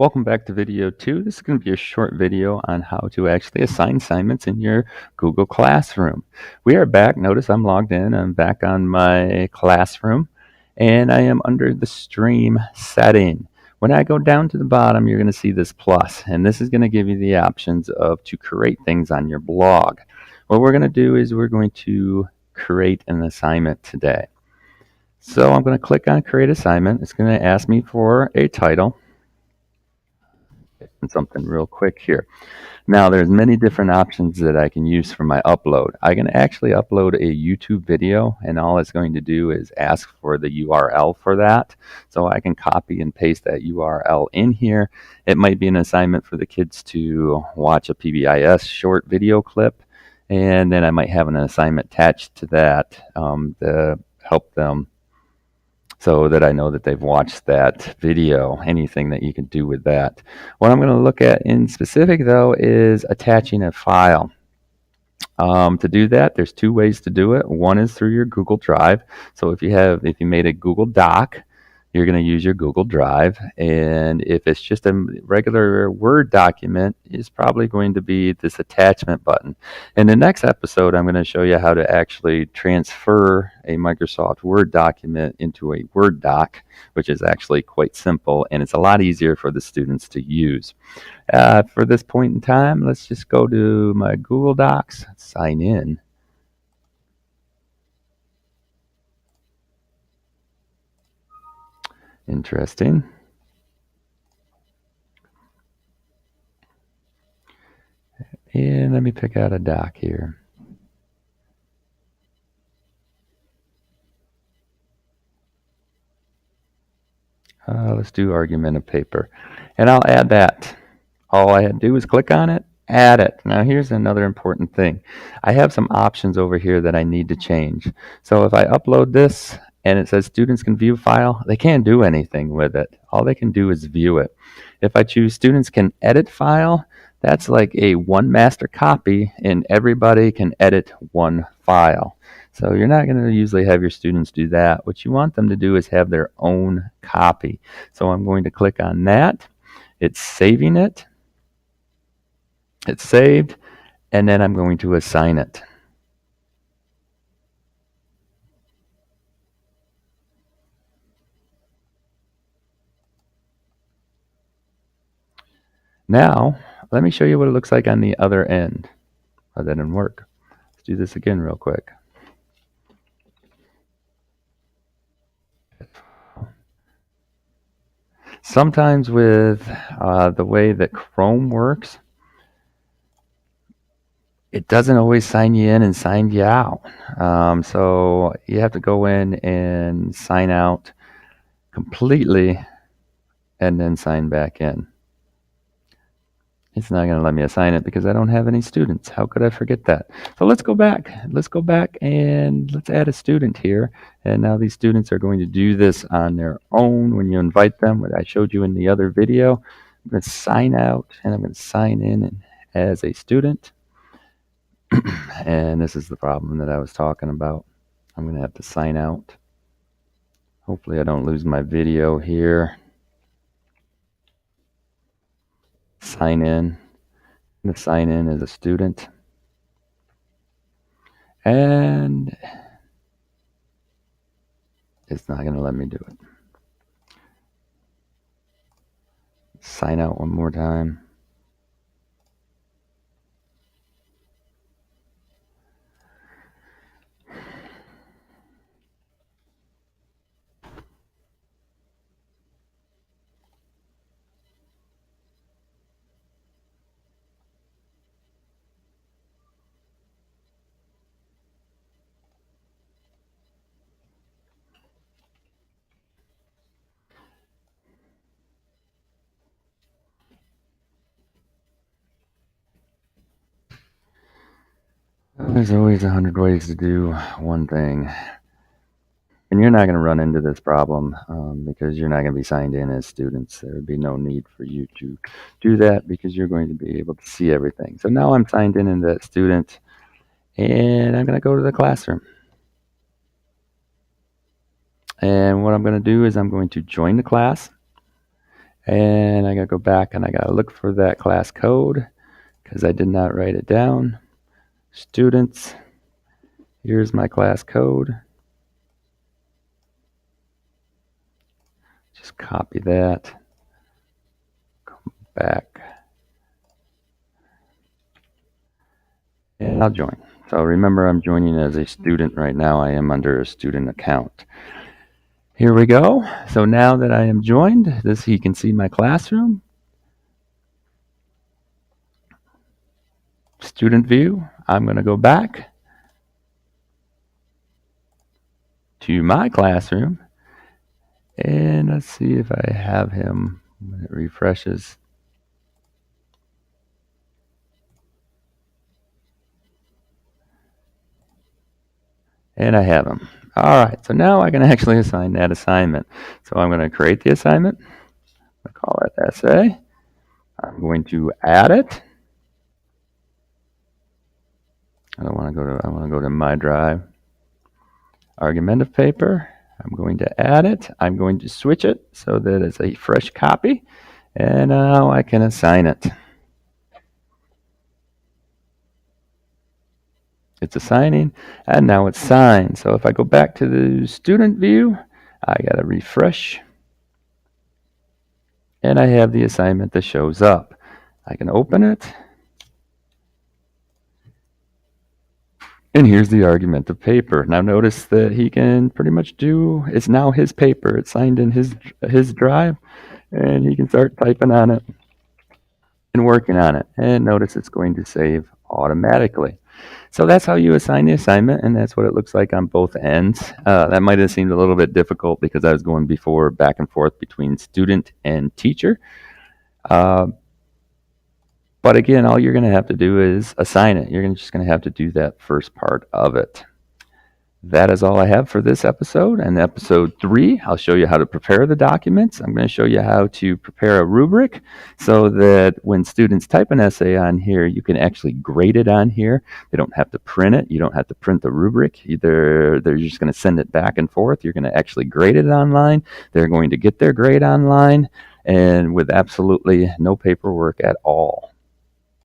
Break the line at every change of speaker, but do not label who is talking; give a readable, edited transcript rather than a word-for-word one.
Welcome back to video 2. This is going to be a short video on how to actually assign assignments in your Google Classroom. We are back. Notice I'm logged in. I'm back on my Classroom, and I am under the stream setting. When I go down to the bottom, you're going to see this plus, and this is going to give you the options to create things on your blog. What we're going to do is we're going to create an assignment today. So I'm going to click on Create Assignment. It's going to ask me for a title. Something real quick here. Now there's many different options that I can use for my upload. I can actually upload a YouTube video, and all it's going to do is ask for the URL for that. So I can copy and paste that URL in here. It might be an assignment for the kids to watch a PBIS short video clip, and then I might have an assignment attached to that to help them so that I know that they've watched that video, anything that you can do with that. What I'm going to look at in specific, though, is attaching a file. To do that, there's two ways to do it. One is through your Google Drive. So if you made a Google Doc, you're going to use your Google Drive. And if it's just a regular Word document, it's probably going to be this attachment button. In the next episode, I'm going to show you how to actually transfer a Microsoft Word document into a Word doc, which is actually quite simple, and it's a lot easier for the students to use. For this point in time, let's just go to my Google Docs, sign in. Interesting. And let me pick out a doc here. Let's do argument of paper. And I'll add that. All I had to do is click on it, add it. Now here's another important thing. I have some options over here that I need to change. So if I upload this and it says students can view file, they can't do anything with it. All they can do is view it. If I choose students can edit file, that's like a one master copy and everybody can edit one file. So you're not going to usually have your students do that. What you want them to do is have their own copy. So I'm going to click on that. It's saving it. It's saved, and then I'm going to assign it. Now, let me show you what it looks like on the other end. Oh, that didn't work. Let's do this again real quick. Sometimes with the way that Chrome works, it doesn't always sign you in and sign you out. So you have to go in and sign out completely and then sign back in. It's not going to let me assign it because I don't have any students. How could I forget that? So let's go back. Let's go back and let's add a student here. And now these students are going to do this on their own when you invite them, what I showed you in the other video. I'm going to sign out and I'm going to sign in as a student. And this is the problem that I was talking about. I'm going to have to sign out. Hopefully I don't lose my video here. Sign in. I'm going to sign in as a student. And it's not going to let me do it. Sign out one more time. There's always 100 ways to do one thing. And you're not going to run into this problem because you're not going to be signed in as students. There would be no need for you to do that because you're going to be able to see everything. So now I'm signed in as a student, and I'm going to go to the classroom. And what I'm going to do is I'm going to join the class. And I gotta go back and I gotta look for that class code because I did not write it down. Students, here's my class code. Just copy that, come back, and I'll join. So remember, I'm joining as a student right now. I am under a student account. Here we go. So now that I am joined, you can see my classroom. Student view. I'm going to go back to my classroom. And let's see if I have him when it refreshes. And I have him. All right, so now I can actually assign that assignment. So I'm going to create the assignment. I'll call it essay. I'm going to add it. I want to go to my drive. Argument of paper. I'm going to add it. I'm going to switch it so that it's a fresh copy. And now I can assign it. It's assigning, and now it's signed. So if I go back to the student view, I got to refresh, and I have the assignment that shows up. I can open it, and here's the argument of paper. Now notice that he can pretty much do, it's now his paper. It's signed in his drive, and he can start typing on it and working on it. And notice it's going to save automatically. So that's how you assign the assignment, and that's what it looks like on both ends. That might have seemed a little bit difficult because I was going before back and forth between student and teacher. But again, all you're going to have to do is assign it. You're just going to have to do that first part of it. That is all I have for this episode. And episode 3, I'll show you how to prepare the documents. I'm going to show you how to prepare a rubric so that when students type an essay on here, you can actually grade it on here. They don't have to print it. You don't have to print the rubric. Either they're just going to send it back and forth. You're going to actually grade it online. They're going to get their grade online and with absolutely no paperwork at all.